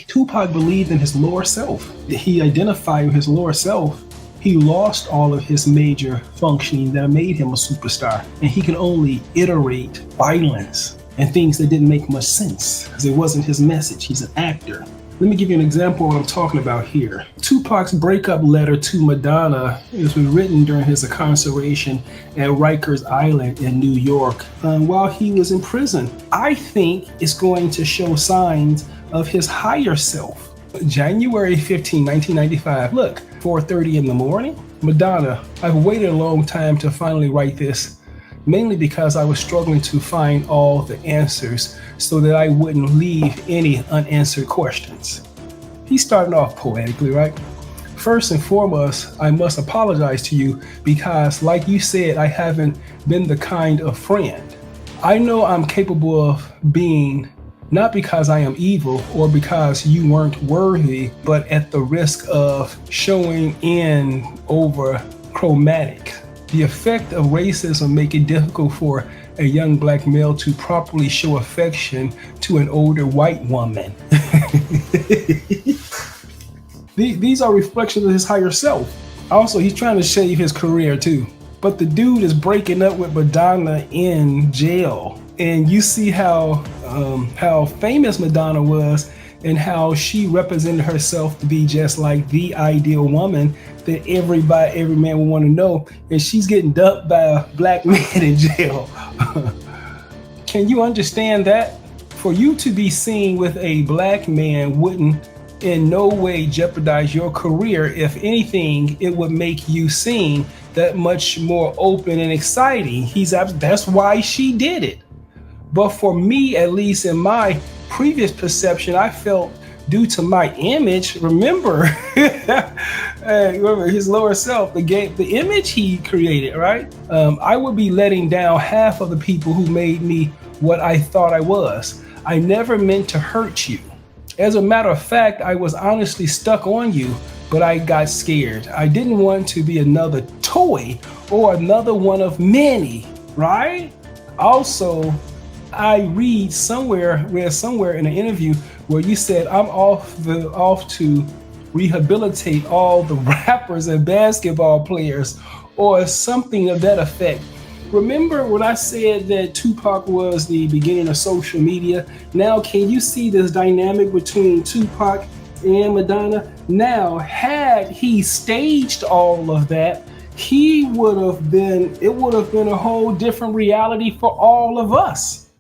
Tupac believed in his lower self. He identified with his lower self. He lost all of his major functioning that made him a superstar, and he can only iterate violence and things that didn't make much sense because it wasn't his message. He's an actor. Let me give you an example of what I'm talking about here. Tupac's breakup letter to Madonna was written during his incarceration at Rikers Island in New York while he was in prison. I think it's going to show signs of his higher self. January 15, 1995. Look, 4:30 in the morning. Madonna, I've waited a long time to finally write this, mainly because I was struggling to find all the answers so that I wouldn't leave any unanswered questions. He's starting off poetically, right? First and foremost, I must apologize to you because, like you said, I haven't been the kind of friend. I know I'm capable of being, not because I am evil or because you weren't worthy, but at the risk of showing in over chromatic. The effect of racism make it difficult for a young black male to properly show affection to an older white woman. These are reflections of his higher self. Also, he's trying to save his career too. But the dude is breaking up with Madonna in jail. And you see how famous Madonna was and how she represented herself to be just like the ideal woman that every man would want to know. And she's getting dumped by a black man in jail. Can you understand that? For you to be seen with a black man wouldn't in no way jeopardize your career. If anything, it would make you seem that much more open and exciting. That's why she did it. But for me, at least in my previous perception, I felt due to my image, remember his lower self, the image he created, right? I would be letting down half of the people who made me what I thought I was. I never meant to hurt you. As a matter of fact, I was honestly stuck on you, but I got scared. I didn't want to be another toy or another one of many, right? Also, I read somewhere in an interview where you said I'm off to rehabilitate all the rappers and basketball players or something of that effect. Remember when I said that Tupac was the beginning of social media? Now, can you see this dynamic between Tupac and Madonna? Now, had he staged all of that, it would have been a whole different reality for all of us.